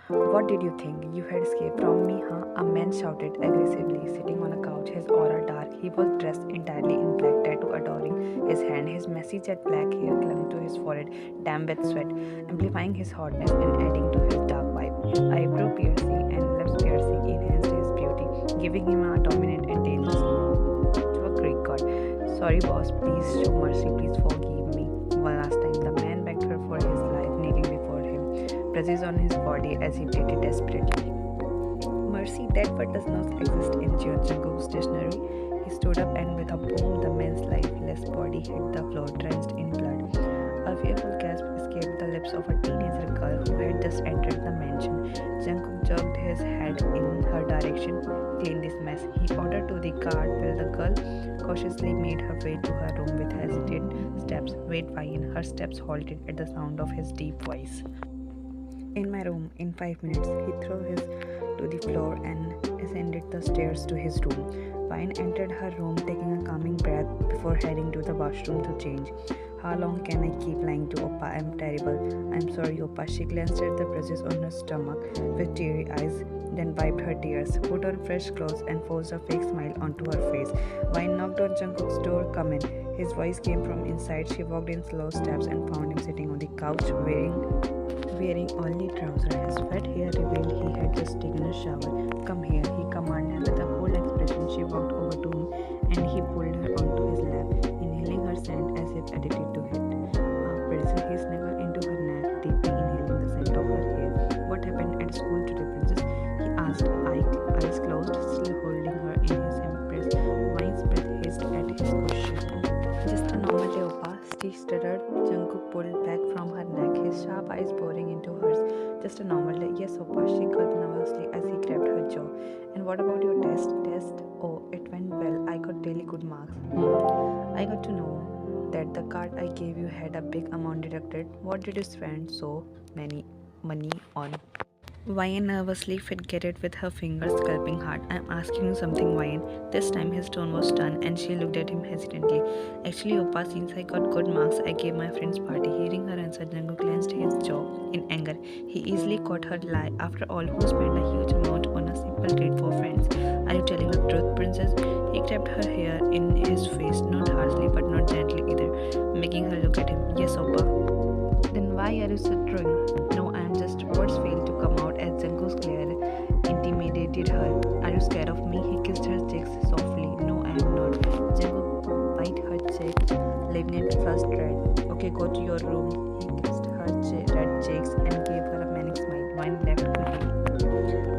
What did you think? You had escaped from me, huh? A man shouted aggressively, sitting on a couch, his aura dark. He was dressed entirely in black, tattoo adorning his hand. His messy jet black hair clung to his forehead, damp with sweat, amplifying his hotness and adding to his dark vibe. His eyebrow piercing and lips piercing enhanced his beauty, giving him a dominant and dangerous look. To a Greek god. Sorry, boss, please show mercy, please forgive me. One last time, the man begged her for his life, kneeling before him, brushes on his body as he pleaded desperately. Mercy, that word does not exist in Jungkook's dictionary. He stood up and with a boom, the man's lifeless body hit the floor, drenched in blood. A fearful gasp escaped the lips of a teenager girl who had just entered the mansion. Jungkook jerked his head in her direction. Clean this mess, he ordered to the guard while the girl cautiously made her way to her room with hesitant steps. Wait, Ryan, her steps halted at the sound of his deep voice. In my room, in 5 minutes, he threw his to the floor and ascended the stairs to his room. Vine entered her room, taking a calming breath before heading to the washroom to change. How long can I keep lying to Oppa? I'm terrible. I'm sorry, Oppa. She glanced at the bruises on her stomach with teary eyes, then wiped her tears, put on fresh clothes, and forced a fake smile onto her face. Vine knocked on Jungkook's door. Come in. His voice came from inside. She walked in slow steps and found him sitting on the couch wearing only trousers. His wet hair revealed he had just taken a shower. Come here, he commanded with a cold expression. She walked over to him and he pulled her onto his lap, inhaling her scent as if addicted to it. Pressing his snuggled into her neck, deeply inhaling the scent of her hair. What happened at school today, princess? He asked, eyes closed, still holding her in his embrace. Vine's breath hissed at his question. Just a normal day, Oppa, she stuttered. Jungkook pulled back from her neck, his sharp eyes boring into hers. Just a normal day. Yes, Oppa, she gulped nervously as he grabbed her jaw. And what about your test? Oh, it went well. I got really good marks. I got to know that the card I gave you had a big amount deducted. What did you spend so many money on? Ryan nervously fidgeted with her fingers gulping hard. I'm asking you something, Ryan. This time his tone was stern and she looked at him hesitantly. Actually, Oppa, since I got good marks, I gave my friend's party. Hearing her answer, Jungkook clenched his jaw in anger. He easily caught her lie. After all, who spent a huge amount on a simple treat for friends? Are you telling the truth, princess? He grabbed her hair in his face, not harshly but not gently either, making her look at him. Yes, Oppa. Then why are you stuttering? No, I am just. Words failed to come out as Jungkook's glare intimidated her. Are you scared of me? He kissed her cheeks softly. No, I am not. Jungkook bit her cheek, leaving it flushed red. Okay, go to your room. He kissed her red cheeks and gave her a manic smile. Wine left quickly.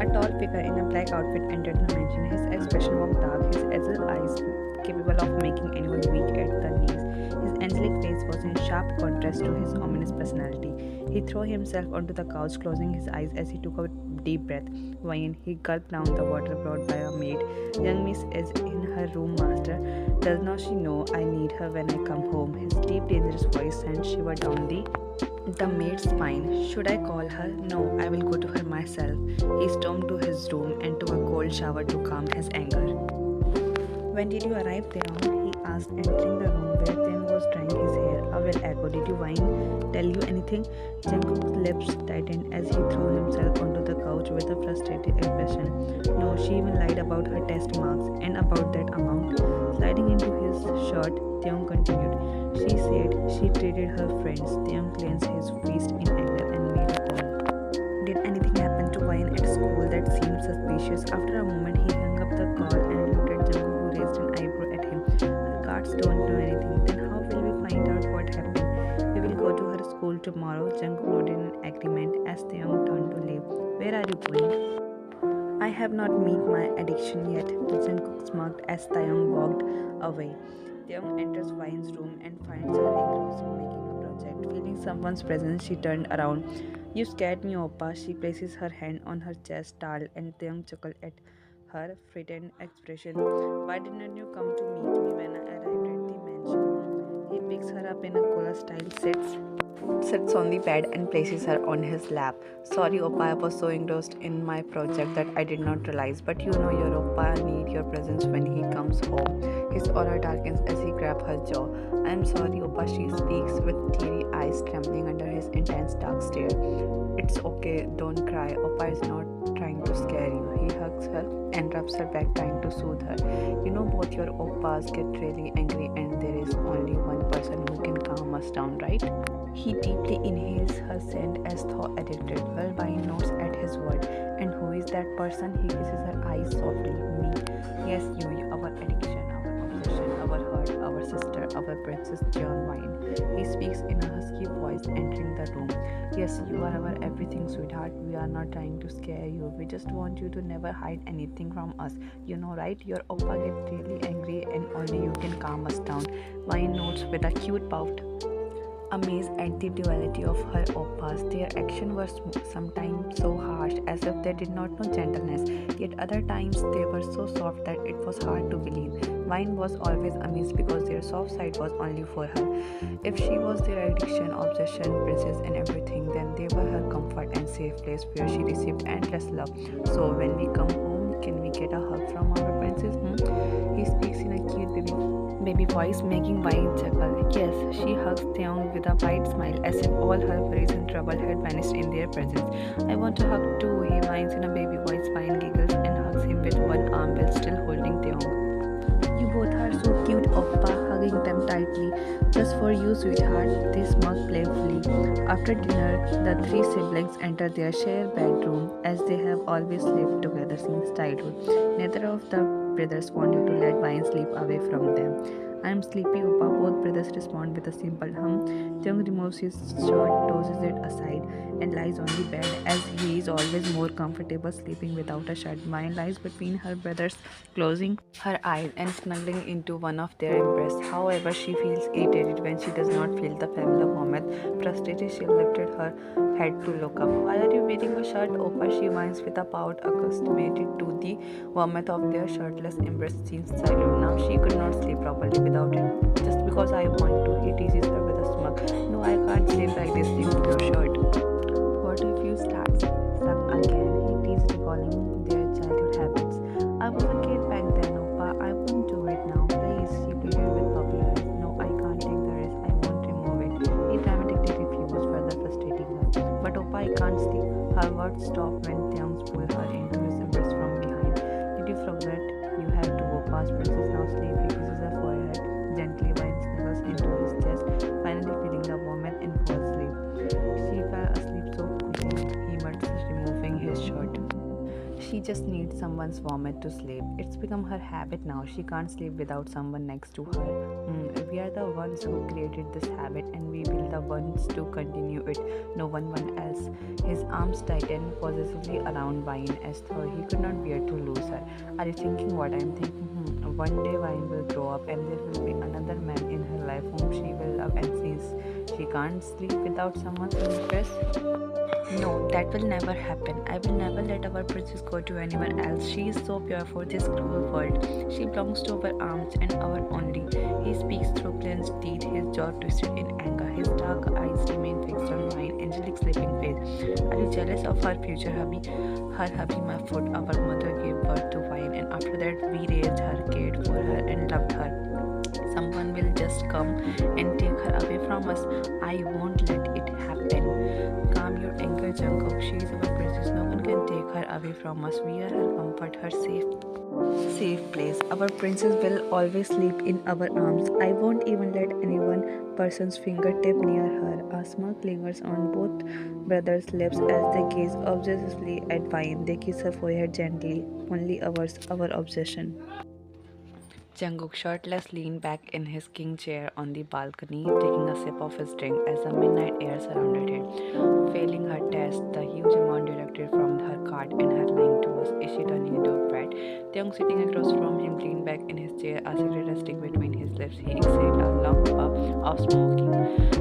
A tall figure in a black outfit entered the mansion. His expression was dark, his azure eyes capable of making anyone weak at the knees. His angelic face was in sharp contrast to his ominous personality. He threw himself onto the couch, closing his eyes as he took a deep breath. Wine, he gulped down the water brought by a maid. Young Miss is in her room, master. Does not she know I need her when I come home? His deep, dangerous voice sent shiver down the maid's spine. Should I call her? No, I will go to her myself. He stormed to his room and took a cold shower to calm his anger. When did you arrive, Taeyong? He asked, entering the room where Taeyong was drying his hair. A well echo. Did you Wine tell you anything? Jungkook's lips tightened as he threw himself onto the couch with a frustrated expression. No, she even lied about her test marks and about that amount. Sliding into his shirt, Taeyong continued. She said she treated her friends. Taeyong clenched his fist in anger and made a call. Did anything happen to Wine at school that seemed suspicious? After a moment, he hung up the call and looked at Jungkook, who raised an eyebrow at him. Her guards don't know anything. Then how will we find out what happened? We will go to her school tomorrow. Jungkook nodded in agreement as Taeyong turned to leave. Where are you going? I have not met my addiction yet. Jungkook smirked as Taeyong walked away. Taeyong enters Vine's room and finds her engrossed making a project. Feeling someone's presence, she turned around. You scared me, Oppa. She places her hand on her chest, startled, and Taeyong chuckled at her frightened expression. Why didn't you come to meet me when I arrived at the mansion? He picks her up in a cola style, sits on the bed and places her on his lap. Sorry, Oppa, I was so engrossed in my project that I did not realize. But you know your Oppa need your presence when he comes home. His aura darkens as he grabs her jaw. I am sorry, Oppa, she speaks with teary eyes trembling under his intense dark stare. It's okay. okay, don't cry. Oppa is not trying to scare you. He hugs her and rubs her back, trying to soothe her. You know, both your oppas get really angry, and there is only one person who can calm us down, right? He deeply inhales her scent as though addicted. Well, Vine nods at his word. And who is that person? He kisses her eyes softly. Me. Yes, you, our addiction, our obsession, our heart, our sister, our princess John Vine. He speaks in a husky voice, entering the room. Yes, you are our everything, sweetheart. We are not trying to scare you. We just want you to never hide anything from us. You know, right? Your oppa gets really angry, and only you can calm us down. Vine nods with a cute pout, amazed at the duality of her oppas. Their actions were sometimes so harsh, as if they did not know gentleness, yet other times they were so soft that it was hard to believe. Vine was always amazed because their soft side was only for her. If she was their addiction, obsession, princess, and everything, then they were her comfort and safe place where she received endless love. So when we come home, can we get a hug from our princess? He speaks in a cute baby voice, making Vine chuckle. Yes, she hugs Theong with a wide smile, as if all her worries and trouble had vanished in their presence. I want to hug too, he whines in a baby voice. Vine giggles and hugs him with one arm while still holding Theong. You both are so cute, Oppa, hugging them tightly. Just for you, sweetheart, they smirk playfully. After dinner, the three siblings enter their shared bedroom, as they have always lived together since childhood. Neither of the brothers wanted to let Vine sleep away from them. I am sleepy, Oppa. Both brothers respond with a simple hum. Jung removes his shirt, tosses it aside, and lies on the bed, as he is always more comfortable sleeping without a shirt. Vine lies between her brothers, closing her eyes and snuggling into one of their embrace. However, she feels irritated when she does not feel the familiar warmth. Frustrated, she lifted her head to look up. Why are you wearing a shirt, Oppa? She whines with a pout, accustomed to the warmth of their shirtless embrace since childhood. Now she could not sleep properly without it. Just because I want to, he teases her with a smirk. No, I can't sleep like this in your shirt. What if you start suck again? He teased, recalling their childhood habits. I was a kid back then, Oppa. I won't do it now. Please, she pleaded with puppy eyes. No, I can't take the risk. I won't remove it. He dramatically refused, further frustrating her. But Oppa, I can't sleep. Her words stopped when Theong pulled her into his embrace from behind. Did you forget? You have to go past princess. Now sleep. He kisses her forehead. Gently, Vine snuggles into his chest, finally feeling the warmth and falls asleep. She fell asleep so quickly, he mutters, removing his shirt. She just needs someone's warmth to sleep. It's become her habit now. She can't sleep without someone next to her. We are the ones who created this habit, and we will the ones to continue it. No one else. His arms tightened possessively around Vine, as though he could not bear to lose her. Are you thinking what I'm thinking? One day Vine will grow up, and there will be another man in her life whom she will love, and since she can't sleep without someone's embrace, no, that will never happen. I will never let our princess go to anyone else. She is so pure for this cruel world. She belongs to our arms and our only. He speaks through clenched teeth, his jaw twisted in anger. His dark eyes remain fixed on Vine, angelic sleeping face. Are you jealous of her future hubby? Her hubby, my foot. Our mother gave birth to Vine, and after that we raised her, cared for her, and loved her. Someone will just come and take her away from us. I won't let it happen. Calm your anger, Jungkook. She is our princess. No one can take her away from us. We are her comfort, her safe place. Our princess will always sleep in our arms. I won't even let anyone person's fingertip near her. A smirk lingers on both brothers' lips as they gaze obsessively at Vine. They kiss her forehead gently. Only ours, our obsession. Jungkook, shirtless, leaned back in his king chair on the balcony, taking a sip of his drink as the midnight air surrounded him. Failing her test, the huge amount deducted from her card and her lying to us, is she turning into a brat? Theong, sitting across from him, leaned back in his chair, a cigarette resting between his lips. He exhaled a long puff of smoking,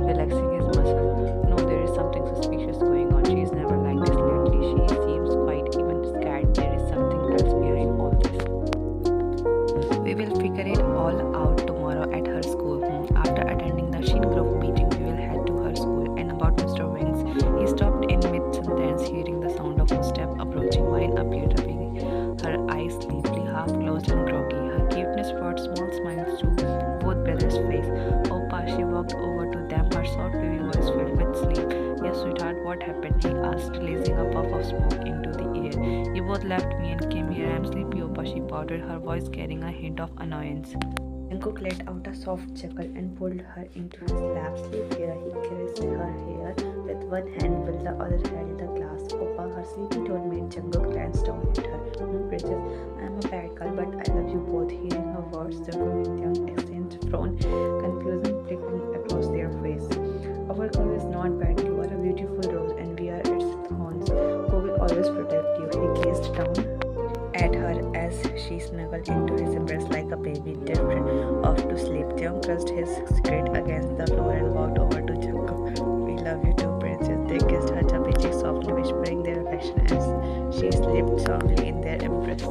relaxing his muscle. No, there is something suspicious going on. She is never like this lately. She seems quite even scared. There is something else behind all this. We will figure it all out tomorrow at her school. After attending the Shin group meeting, we will head to her school. And about Mr. Wings, he stopped in mid-sentence, hearing the sound of footsteps approaching. Vine appeared, rubbing her eyes sleepily, half closed and groggy. Her cuteness brought small smiles to both brothers' face. Oppa, she walked over to them, her soft baby voice filled with sleep. Yes, sweetheart, what happened? releasing a puff of smoke into the air. You both left me and came here. I'm sleepy, Oppa, she pouted, her voice carrying a hint of annoyance. Jungkook let out a soft chuckle and pulled her into his lap. Sleep here, he caressed her hair with one hand while the other held the glass. Oppa, her sleepy tone made Jungkook glance down at her. Princess, I'm a bad girl, but I love you both. Hearing her words, Jungkook with young accent frown, confusion flickering across their face. Our girl is not bad. You are a beautiful rose, and we are its thorns, who will always protect you. He gazed down at her as she snuggled into his embrace like a baby drift off to sleep. Jeong crushed his cigarette against the floor and walked over to Jungkook. We love you too, princess. They kissed her chubby cheek softly, whispering their affection as she slipped softly in their embrace.